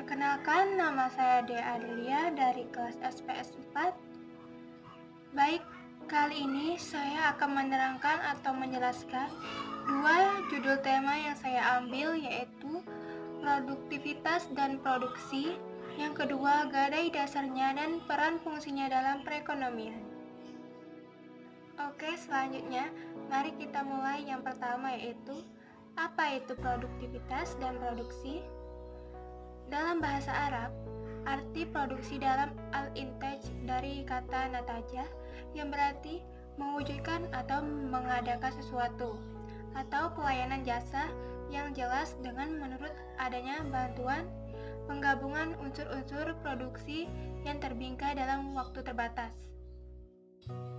Kenalkan, nama saya Dea Adelia dari kelas SPS 4. Baik, kali ini saya akan menerangkan atau menjelaskan dua judul tema yang saya ambil, yaitu produktivitas dan produksi. Yang kedua, gadai dasarnya dan peran fungsinya dalam perekonomian. Oke, selanjutnya mari kita mulai. Yang pertama yaitu, apa itu produktivitas dan produksi? Dalam bahasa Arab, arti produksi dalam al-intaj dari kata nataja yang berarti mewujudkan atau mengadakan sesuatu atau pelayanan jasa yang jelas dengan menurut adanya bantuan penggabungan unsur-unsur produksi yang terbingkai dalam waktu terbatas.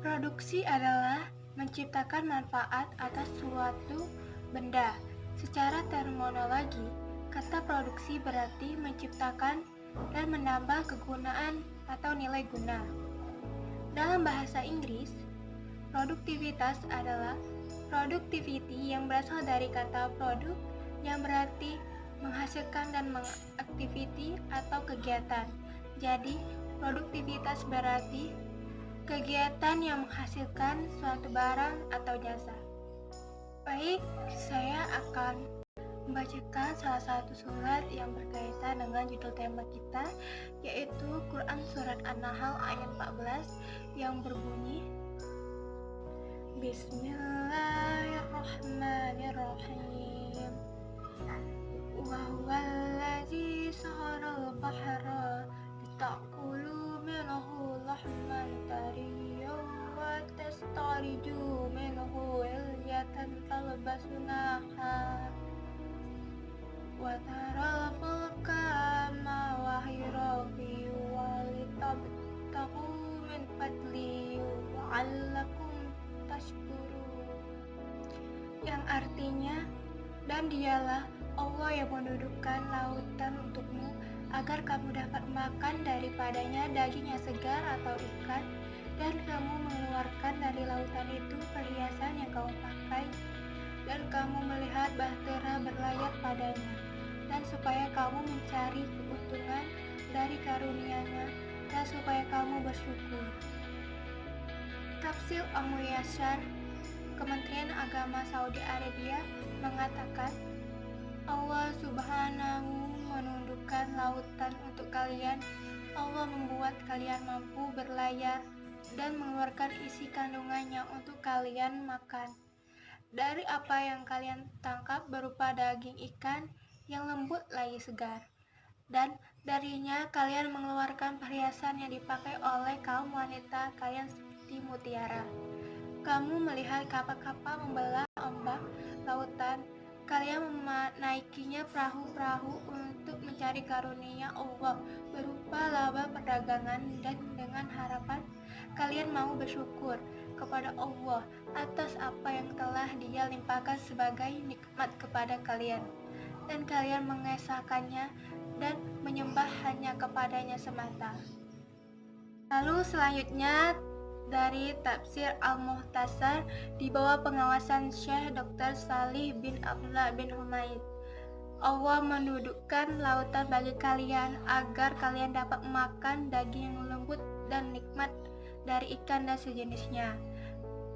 Produksi adalah menciptakan manfaat atas suatu benda. Secara terminologi, kata produksi berarti menciptakan dan menambah kegunaan atau nilai guna. Dalam bahasa Inggris, produktivitas adalah productivity yang berasal dari kata produk yang berarti menghasilkan dan mengaktiviti atau kegiatan. Jadi, produktivitas berarti kegiatan yang menghasilkan suatu barang atau jasa. Baik, saya akan membacakan salah satu surat yang berkaitan dengan judul tema kita, yaitu Quran Surat An-Nahl ayat 14 yang berbunyi, Bismillahirrahmanirrahim. Wa huwallazi saharal bahra litakulu minhu lahman tariyyan wa tastariju minhu ilyatan talbasunaha wa taral fulka mawahira fi walitabtahu min fadli wa'allakum tashkurun, yang artinya, dan dialah Allah yang mendudukkan lautan untukmu agar kamu dapat makan daripadanya daging yang segar atau ikan, dan kamu mengeluarkan dari lautan itu perhiasan yang kamu pakai, dan kamu melihat bahtera berlayar padanya, dan supaya kamu mencari keuntungan dari karunia-Nya, dan supaya kamu bersyukur. Tafsir Al-Muyassar, Kementerian Agama Saudi Arabia, mengatakan, Allah Subhanahu menundukkan lautan untuk kalian. Allah membuat kalian mampu berlayar dan mengeluarkan isi kandungannya untuk kalian makan. Dari apa yang kalian tangkap berupa daging ikan yang lembut lagi segar. Dan darinya kalian mengeluarkan perhiasan yang dipakai oleh kaum wanita kalian seperti mutiara. Kamu melihat kapal-kapal membelah ombak lautan. Kalian menaikinya perahu-perahu untuk mencari karunia Allah berupa laba perdagangan, dan dengan harapan kalian mau bersyukur kepada Allah atas apa yang telah Dia limpahkan sebagai nikmat kepada kalian, dan kalian mengesahkannya dan menyembah hanya kepadanya semata. Lalu selanjutnya dari Tafsir Al-Muhtasar di bawah pengawasan Syekh Dr. Salih bin Abdullah bin Humaid. Allah mendudukkan lautan bagi kalian agar kalian dapat makan daging yang lembut dan nikmat dari ikan dan sejenisnya,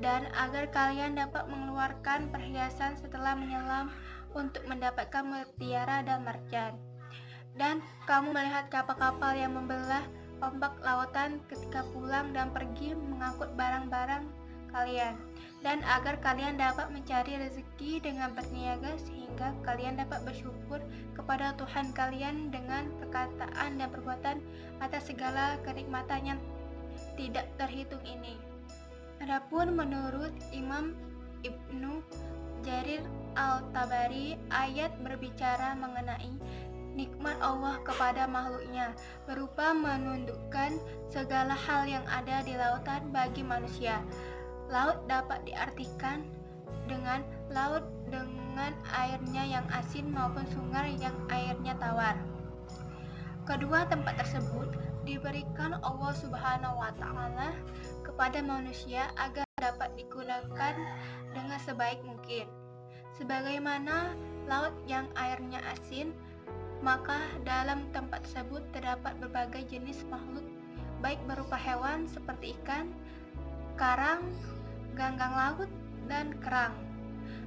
dan agar kalian dapat mengeluarkan perhiasan setelah menyelam untuk mendapatkan mutiara dan marjan. Dan kamu melihat kapal-kapal yang membelah ombak lautan ketika pulang dan pergi mengangkut barang-barang kalian, dan agar kalian dapat mencari rezeki dengan berniaga sehingga kalian dapat bersyukur kepada Tuhan kalian dengan perkataan dan perbuatan atas segala kenikmatan yang tidak terhitung ini. Adapun menurut Imam Ibnu Jarir Al-Tabari, ayat berbicara mengenai nikmat Allah kepada makhluknya berupa menundukkan segala hal yang ada di lautan bagi manusia. Laut dapat diartikan dengan laut dengan airnya yang asin maupun sungai yang airnya tawar. Kedua tempat tersebut diberikan Allah Subhanahu wa Ta'ala kepada manusia agar dapat digunakan dengan sebaik mungkin. Sebagaimana laut yang airnya asin Maka dalam tempat tersebut terdapat berbagai jenis makhluk, baik berupa hewan seperti ikan, karang, ganggang laut, dan kerang.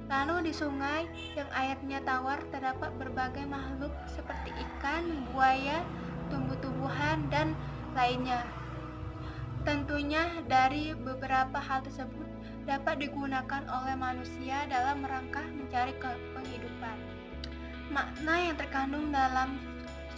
Lalu di sungai yang airnya tawar terdapat berbagai makhluk seperti ikan, buaya, tumbuh-tumbuhan, dan lainnya. Tentunya dari beberapa hal tersebut dapat digunakan oleh manusia dalam rangka mencari penghidupan. Makna yang terkandung dalam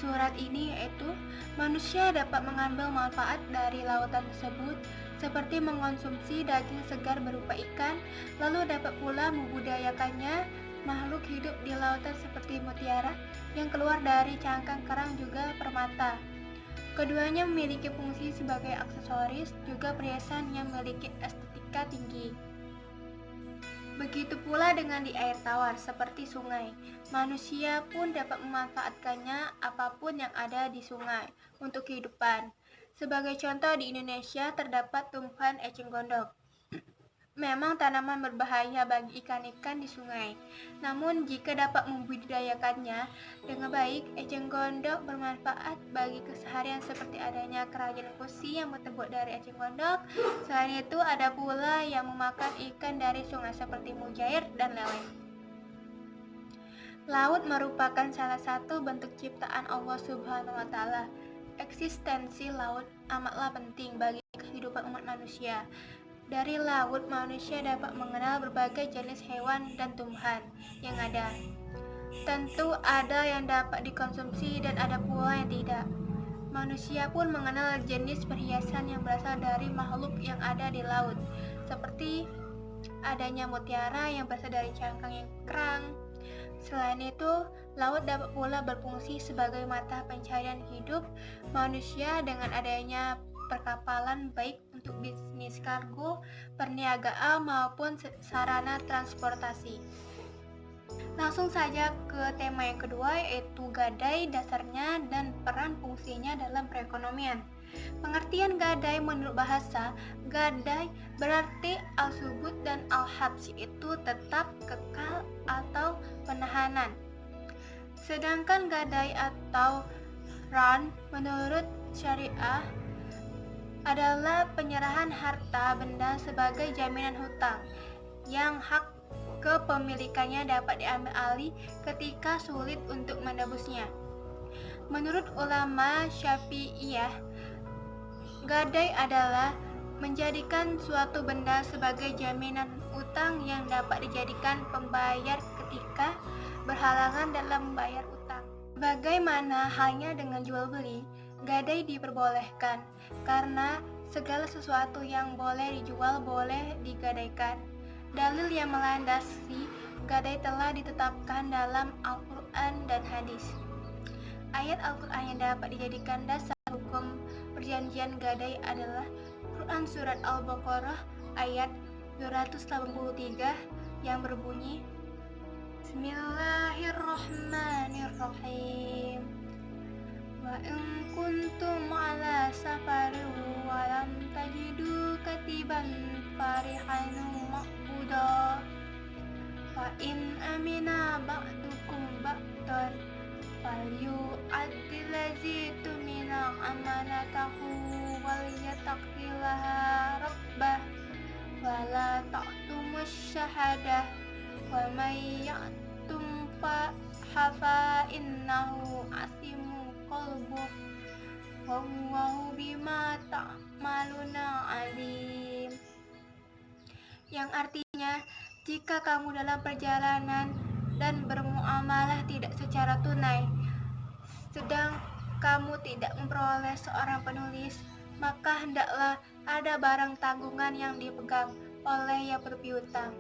surat ini yaitu manusia dapat mengambil manfaat dari lautan tersebut seperti mengonsumsi daging segar berupa ikan, lalu dapat pula membudidayakannya makhluk hidup di lautan seperti mutiara yang keluar dari cangkang kerang juga permata. Keduanya memiliki fungsi sebagai aksesoris, juga perhiasan yang memiliki estetika tinggi. Begitu pula dengan di air tawar seperti sungai. Manusia pun dapat memanfaatkannya apapun yang ada di sungai untuk kehidupan. Sebagai contoh di Indonesia terdapat tumbuhan eceng gondok. Memang tanaman berbahaya bagi ikan-ikan di sungai. Namun jika dapat membudidayakannya dengan baik, eceng gondok bermanfaat bagi keseharian seperti adanya kerajinan kursi yang terbuat dari eceng gondok. Selain itu ada pula yang memakan ikan dari sungai seperti mujair dan lele. Laut merupakan salah satu bentuk ciptaan Allah Subhanahu wa Ta'ala. Eksistensi laut amatlah penting bagi kehidupan umat manusia. Dari laut, manusia dapat mengenal berbagai jenis hewan dan tumbuhan yang ada. Tentu ada yang dapat dikonsumsi dan ada pula yang tidak. Manusia pun mengenal jenis perhiasan yang berasal dari makhluk yang ada di laut, seperti adanya mutiara yang berasal dari cangkang kerang. Selain itu, laut dapat pula berfungsi sebagai mata pencaharian hidup manusia dengan adanya perkapalan baik untuk bisnis kargo, perniagaan maupun sarana transportasi. Langsung saja ke tema yang kedua yaitu gadai, dasarnya dan peran fungsinya dalam perekonomian. Pengertian gadai menurut bahasa, gadai berarti al-subut dan al-habs, yaitu tetap, kekal, atau penahanan. Sedangkan gadai atau ran menurut syariah adalah penyerahan harta benda sebagai jaminan hutang yang hak kepemilikannya dapat diambil alih ketika sulit untuk menebusnya. Menurut ulama Syafi'iyah, gadai adalah menjadikan suatu benda sebagai jaminan utang yang dapat dijadikan pembayar ketika berhalangan dalam membayar utang. Bagaimana halnya dengan jual beli, gadai diperbolehkan karena segala sesuatu yang boleh dijual boleh digadaikan. Dalil yang melandasi gadai telah ditetapkan dalam Al-Quran dan hadis. Ayat Al-Quran yang dapat dijadikan dasar hukum perjanjian gadai adalah Quran Surat Al-Baqarah ayat 283 yang berbunyi, Bismillahirrahmanirrahim. Wa in kuntum ala safarin wa lam tajidu katiban farihanu maqbuda fa in amina ba'dukum ba'dan falyu'addil ladzi tumina amanatahu wal yattaqillaha rabbah wa la taqtumus syahadah wa may ya'tum hafa innahu asimu qalbuh wallahu bima ta'maluna alim. Yang artinya, jika kamu dalam perjalanan dan bermuamalah tidak secara tunai, sedang kamu tidak memperoleh seorang penulis, maka hendaklah ada barang tanggungan yang dipegang oleh yang berpiutang.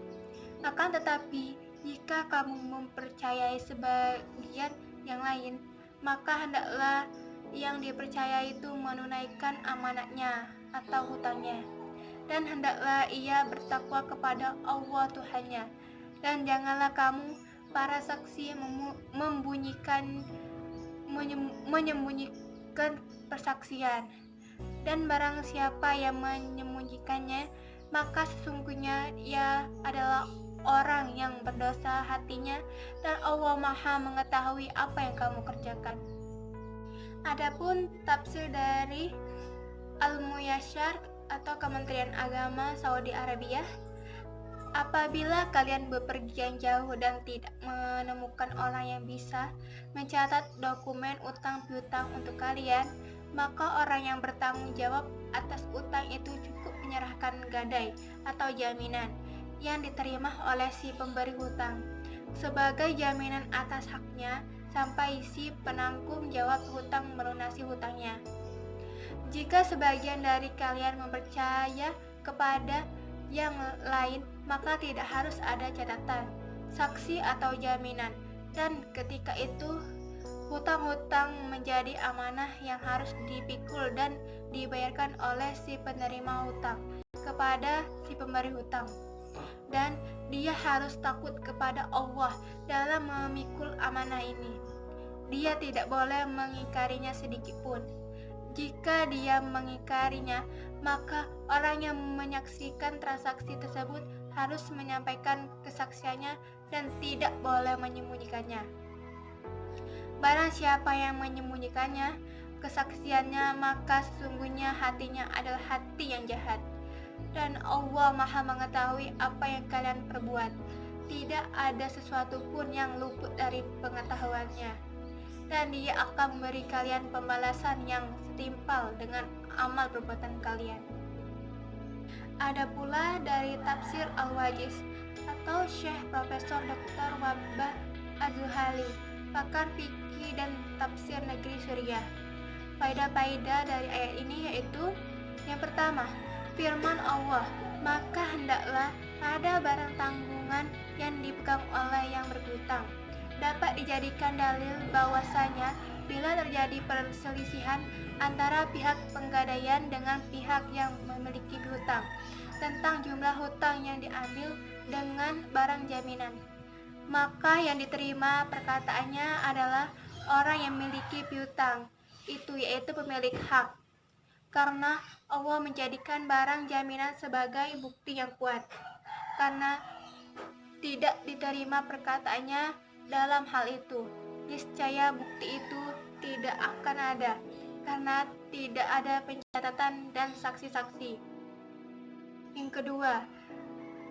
Akan tetapi, jika kamu mempercayai sebagian yang lain, maka hendaklah yang dipercaya itu menunaikan amanatnya atau hutangnya, dan hendaklah ia bertakwa kepada Allah Tuhannya, dan janganlah kamu para saksi menyembunyikan persaksian, dan barang siapa yang menyembunyikannya maka sesungguhnya ia adalah orang yang berdosa hatinya, dan Allah Maha mengetahui apa yang kamu kerjakan. Adapun tafsir dari Al-Muyassar atau Kementerian Agama Saudi Arabia, apabila kalian bepergian jauh dan tidak menemukan orang yang bisa mencatat dokumen utang piutang untuk kalian, maka orang yang bertanggung jawab atas utang itu cukup menyerahkan gadai atau jaminan yang diterima oleh si pemberi hutang sebagai jaminan atas haknya sampai si penanggung jawab hutang melunasi hutangnya. Jika sebagian dari kalian mempercaya kepada yang lain, maka tidak harus ada catatan, saksi atau jaminan, dan ketika itu hutang-hutang menjadi amanah yang harus dipikul dan dibayarkan oleh si penerima hutang kepada si pemberi hutang. Dan dia harus takut kepada Allah dalam memikul amanah ini. Dia tidak boleh mengingkarinya sedikit pun. Jika dia mengingkarinya, maka orang yang menyaksikan transaksi tersebut harus menyampaikan kesaksiannya dan tidak boleh menyembunyikannya. Barang siapa yang menyembunyikannya, kesaksiannya, maka sesungguhnya hatinya adalah hati yang jahat. Dan Allah Maha mengetahui apa yang kalian perbuat. Tidak ada sesuatu pun yang luput dari pengetahuannya. Dan Dia akan memberi kalian pembalasan yang setimpal dengan amal perbuatan kalian. Ada pula dari tafsir Al-Wajiz atau Syekh Profesor Dr. Wahbah Az-Zuhali, pakar fikih dan tafsir negeri Suriah. Faedah-faedah dari ayat ini yaitu: yang pertama, firman Allah, maka hendaklah ada barang tanggungan yang dipegang oleh yang berhutang dapat dijadikan dalil bahwasanya bila terjadi perselisihan antara pihak penggadaian dengan pihak yang memiliki hutang tentang jumlah hutang yang diambil dengan barang jaminan, maka yang diterima perkataannya adalah orang yang memiliki piutang itu, yaitu pemilik hak, karena Allah menjadikan barang jaminan sebagai bukti yang kuat. Karena tidak diterima perkataannya dalam hal itu, niscaya bukti itu tidak akan ada, karena tidak ada pencatatan dan saksi-saksi. Yang kedua,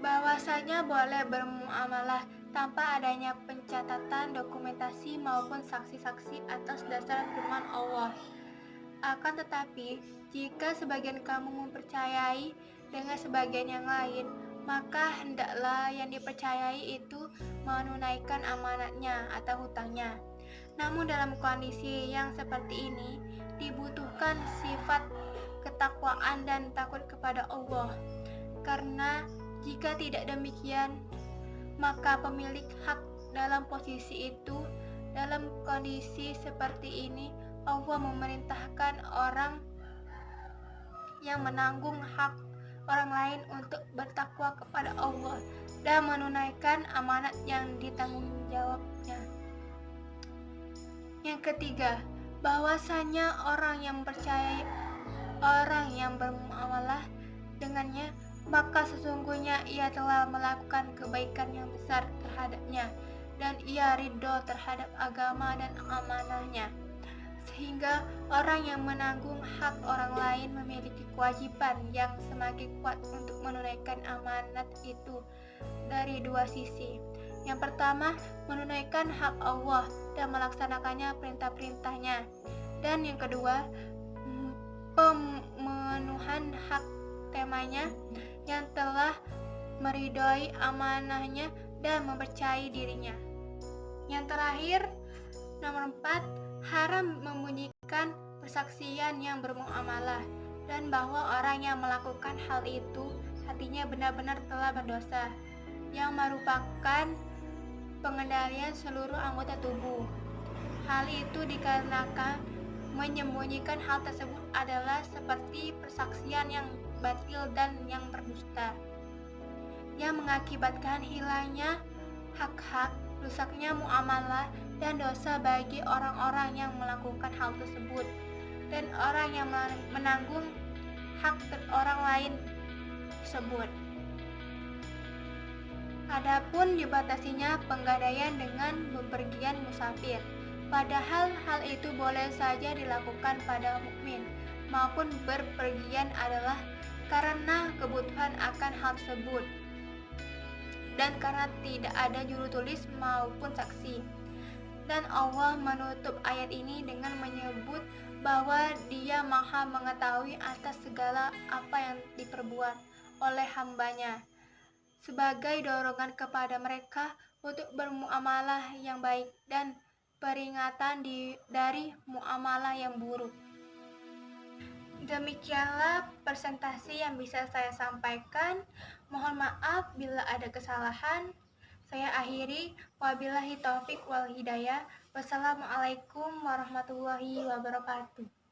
bahwasanya boleh bermuamalah tanpa adanya pencatatan, dokumentasi maupun saksi-saksi atas dasar firman Allah. Akan tetapi, jika sebagian kamu mempercayai dengan sebagian yang lain, maka hendaklah yang dipercayai itu menunaikan amanatnya atau hutangnya. Namun dalam kondisi yang seperti ini, dibutuhkan sifat ketakwaan dan takut kepada Allah. Karena jika tidak demikian, maka pemilik hak dalam posisi itu, dalam kondisi seperti ini, Allah memerintahkan orang yang menanggung hak orang lain untuk bertakwa kepada Allah dan menunaikan amanat yang ditanggungjawabnya. Yang ketiga, bahwasanya orang yang percaya orang yang bermuamalah dengannya, maka sesungguhnya ia telah melakukan kebaikan yang besar terhadapnya dan ia ridho terhadap agama dan amanahnya. Sehingga orang yang menanggung hak orang lain memiliki kewajiban yang semakin kuat untuk menunaikan amanat itu dari dua sisi. Yang pertama, menunaikan hak Allah dan melaksanakannya perintah-perintahnya. Dan yang kedua, pemenuhan hak temanya yang telah meridhoi amanahnya dan mempercayai dirinya. Yang terakhir, nomor 4, haram membunyikan persaksian yang bermuamalah, dan bahwa orang yang melakukan hal itu hatinya benar-benar telah berdosa, yang merupakan pengendalian seluruh anggota tubuh. Hal itu dikarenakan menyembunyikan hal tersebut adalah seperti persaksian yang batil dan yang berdusta, yang mengakibatkan hilangnya hak-hak, rusaknya muamalah, dan dosa bagi orang-orang yang melakukan hal tersebut, dan orang yang menanggung hak orang lain tersebut. Adapun dibatasinya penggadaian dengan bepergian musafir. Padahal hal itu boleh saja dilakukan pada mukmin maupun berpergian adalah karena kebutuhan akan hal tersebut dan karena tidak ada juru tulis maupun saksi. Dan Allah menutup ayat ini dengan menyebut bahwa Dia Maha mengetahui atas segala apa yang diperbuat oleh hambanya, sebagai dorongan kepada mereka untuk bermuamalah yang baik dan peringatan dari muamalah yang buruk. Demikianlah presentasi yang bisa saya sampaikan. Mohon maaf bila ada kesalahan. Saya akhiri. Wabillahi taufik wal hidayah. Wassalamualaikum warahmatullahi wabarakatuh.